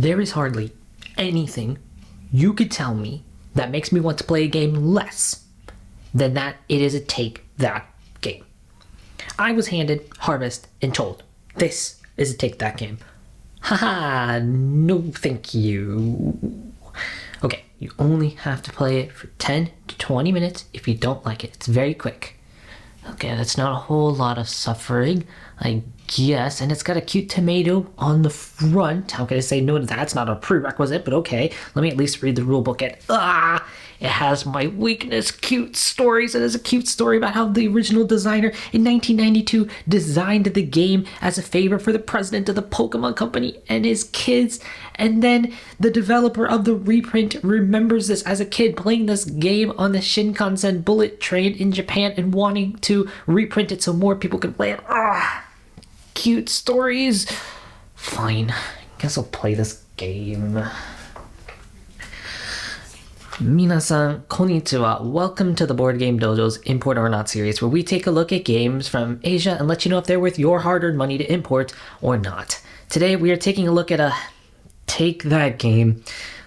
There is hardly anything you could tell me that makes me want to play a game less than that it is a take that game. I was handed Harvest and told, this is a take that game. Haha, no thank you. Okay, you only have to play it for 10 to 20 minutes if you don't like it. It's very quick. Okay, that's not a whole lot of suffering, I guess. And it's got a cute tomato on the front. How can I say no to that? It's not a prerequisite, but okay. Let me at least read the rule book. It has my weakness, cute stories. It has a cute story about how the original designer in 1992 designed the game as a favor for the president of the Pokemon Company and his kids. And then the developer of the reprint remembers this as a kid playing this game on the Shinkansen bullet train in Japan and wanting to reprint it so more people could play it. Cute stories. Fine, I guess I'll play this game. Minasan, konnichiwa. Welcome to the Board Game Dojo's Import or Not series, where we take a look at games from Asia and let you know if they're worth your hard-earned money to import or not. Today we are taking a look at a take that game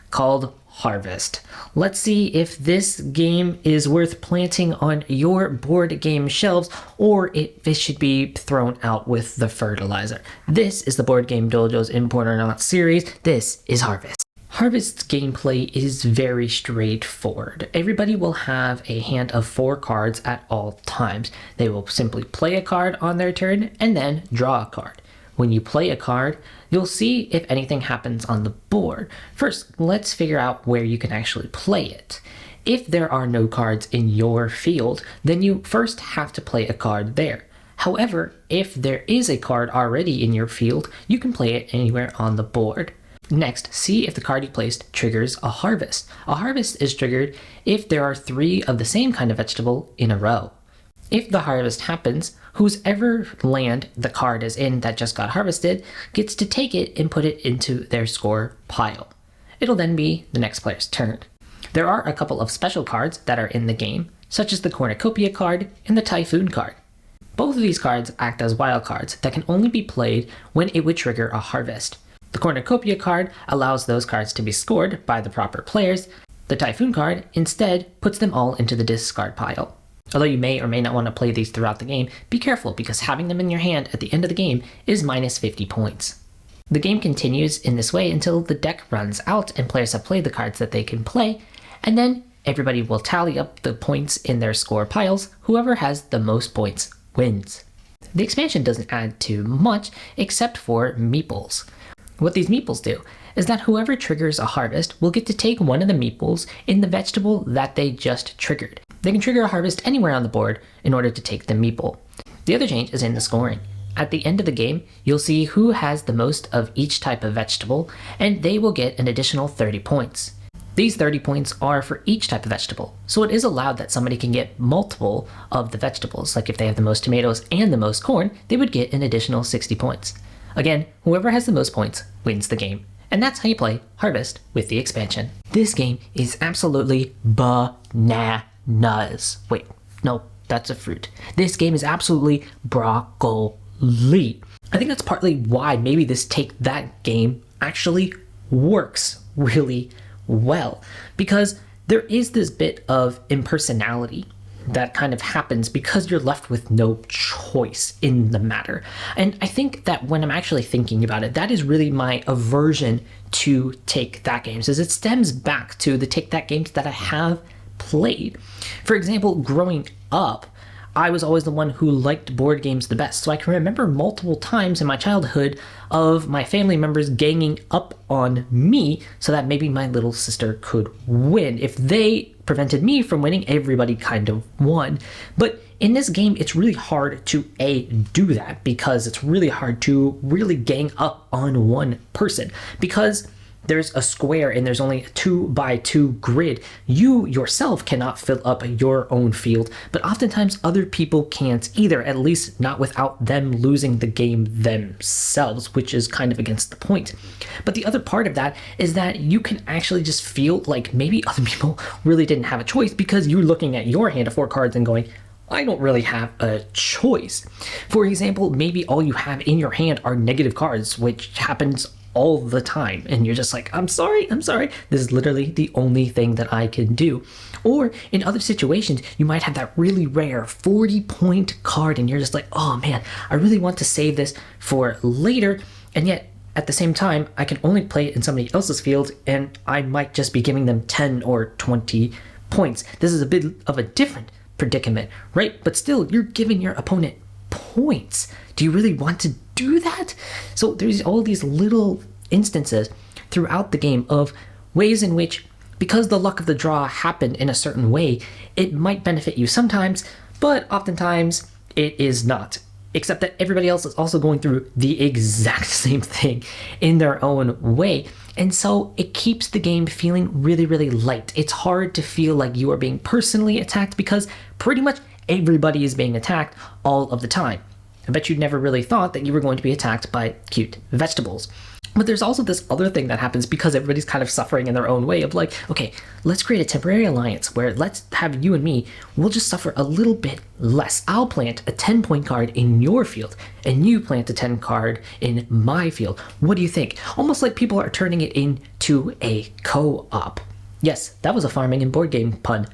called Harvest. Let's see if this game is worth planting on your board game shelves or if it should be thrown out with the fertilizer. This is the Board Game Dojo's Import or Not series. This is Harvest. Harvest's gameplay is very straightforward. Everybody will have a hand of 4 cards at all times. They will simply play a card on their turn and then draw a card. When you play a card, you'll see if anything happens on the board. First, let's figure out where you can actually play it. If there are no cards in your field, then you first have to play a card there. However, if there is a card already in your field, you can play it anywhere on the board. Next, see if the card you placed triggers a harvest. A harvest is triggered if there are 3 of the same kind of vegetable in a row. If the harvest happens, whoever land the card is in that just got harvested gets to take it and put it into their score pile. It'll then be the next player's turn. There are a couple of special cards that are in the game, such as the Cornucopia card and the Typhoon card. Both of these cards act as wild cards that can only be played when it would trigger a harvest. The Cornucopia card allows those cards to be scored by the proper players. The Typhoon card instead puts them all into the discard pile. Although you may or may not want to play these throughout the game, be careful because having them in your hand at the end of the game is minus 50 points. The game continues in this way until the deck runs out and players have played the cards that they can play, and then everybody will tally up the points in their score piles. Whoever has the most points wins. The expansion doesn't add too much except for meeples. What these meeples do is that whoever triggers a harvest will get to take one of the meeples in the vegetable that they just triggered. They can trigger a harvest anywhere on the board in order to take the meeple. The other change is in the scoring. At the end of the game, you'll see who has the most of each type of vegetable, and they will get an additional 30 points. These 30 points are for each type of vegetable, so it is allowed that somebody can get multiple of the vegetables. Like if they have the most tomatoes and the most corn, they would get an additional 60 points. Again, whoever has the most points wins the game. And that's how you play Harvest with the expansion. This game is absolutely bananas. Wait, no, that's a fruit. This game is absolutely broccoli. I think that's partly why maybe this take that game actually works really well. Because there is this bit of impersonality that kind of happens because you're left with no choice in the matter. And I think that when I'm actually thinking about it, that is really my aversion to take that games, is it stems back to the take that games that I have played. For example, growing up, I was always the one who liked board games the best. So I can remember multiple times in my childhood of my family members ganging up on me so that maybe my little sister could win. If they prevented me from winning, everybody kind of won. But in this game, it's really hard to do that because it's really hard to really gang up on one person because there's a square and there's only a 2x2 grid. You yourself cannot fill up your own field, but oftentimes other people can't either, at least not without them losing the game themselves, which is kind of against the point. But the other part of that is that you can actually just feel like maybe other people really didn't have a choice because you're looking at your hand of 4 cards and going, I don't really have a choice. For example, maybe all you have in your hand are negative cards, which happens all the time. And you're just like, I'm sorry. This is literally the only thing that I can do. Or in other situations, you might have that really rare 40-point card and you're just like, oh man, I really want to save this for later. And yet, at the same time, I can only play it in somebody else's field and I might just be giving them 10 or 20 points. This is a bit of a different predicament, right? But still, you're giving your opponent points. Do you really want to do that? So there's all these little instances throughout the game of ways in which, because the luck of the draw happened in a certain way, it might benefit you sometimes, but oftentimes it is not. Except that everybody else is also going through the exact same thing in their own way. And so it keeps the game feeling really, really light. It's hard to feel like you are being personally attacked because pretty much everybody is being attacked all of the time. I bet you never really thought that you were going to be attacked by cute vegetables. But there's also this other thing that happens because everybody's kind of suffering in their own way of like, okay, let's create a temporary alliance where let's have you and me, we'll just suffer a little bit less. I'll plant a 10-point card in your field and you plant a 10 card in my field. What do you think? Almost like people are turning it into a co-op. Yes, that was a farming and board game pun.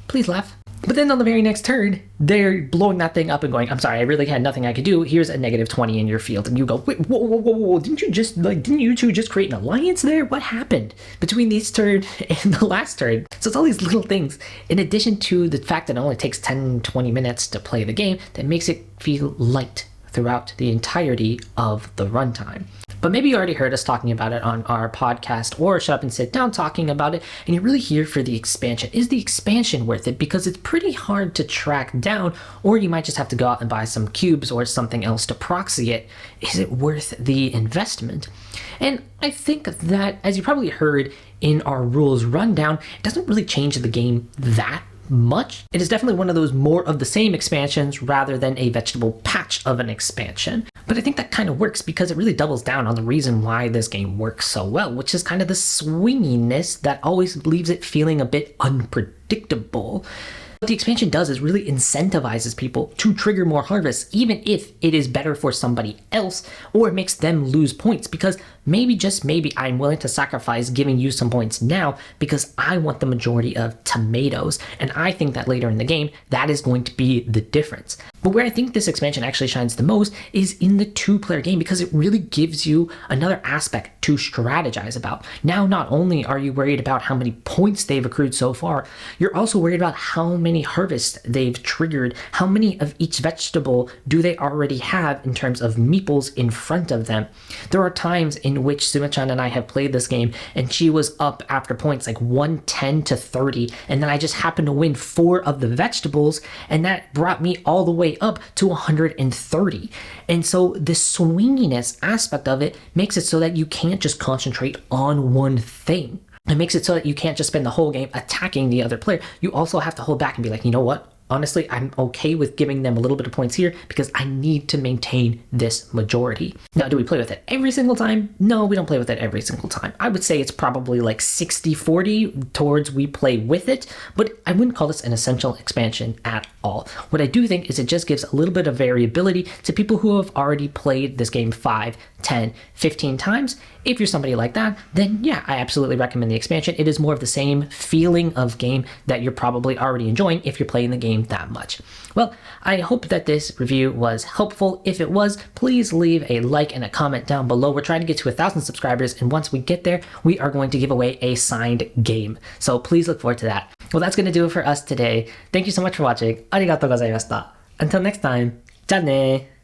Please laugh. But then on the very next turn, they're blowing that thing up and going, I'm sorry, I really had nothing I could do. Here's a -20 in your field. And you go, wait, whoa. Didn't you two just create an alliance there? What happened between this turn and the last turn? So it's all these little things, in addition to the fact that it only takes 10, 20 minutes to play the game, that makes it feel light throughout the entirety of the runtime. But maybe you already heard us talking about it on our podcast or Shut Up and Sit Down talking about it, and you're really here for the expansion. Is the expansion worth it? Because it's pretty hard to track down, or you might just have to go out and buy some cubes or something else to proxy it. Is it worth the investment? And I think that, as you probably heard in our rules rundown, it doesn't really change the game that much. It is definitely one of those more of the same expansions rather than a vegetable patch of an expansion. But I think that kind of works because it really doubles down on the reason why this game works so well, which is kind of the swinginess that always leaves it feeling a bit unpredictable. What the expansion does is really incentivizes people to trigger more harvests, even if it is better for somebody else or it makes them lose points, because maybe, just maybe, I'm willing to sacrifice giving you some points now because I want the majority of tomatoes, and I think that later in the game that is going to be the difference. But where I think this expansion actually shines the most is in the two-player game, because it really gives you another aspect to strategize about. Now, not only are you worried about how many points they've accrued so far, you're also worried about how many harvests they've triggered, how many of each vegetable do they already have in terms of meeples in front of them. There are times in which Suma-chan and I have played this game and she was up after points like 110 to 30, and then I just happened to win 4 of the vegetables, and that brought me all the way up to 130. And so this swinginess aspect of it makes it so that you can't just concentrate on one thing. It makes it so that you can't just spend the whole game attacking the other player. You also have to hold back and be like, you know what? Honestly, I'm okay with giving them a little bit of points here because I need to maintain this majority. Now, do we play with it every single time? No, we don't play with it every single time. I would say it's probably like 60-40 towards we play with it, but I wouldn't call this an essential expansion at all. What I do think is it just gives a little bit of variability to people who have already played this game 5, 10, 15 times. If you're somebody like that, then yeah, I absolutely recommend the expansion. It is more of the same feeling of game that you're probably already enjoying if you're playing the game that much. Well, I hope that this review was helpful. If it was, please leave a like and a comment down below. We're trying to get to 1,000 subscribers, and once we get there, we are going to give away a signed game. So please look forward to that. Well, that's going to do it for us today. Thank you so much for watching. Arigatou gozaimashita. Until next time, じゃあね。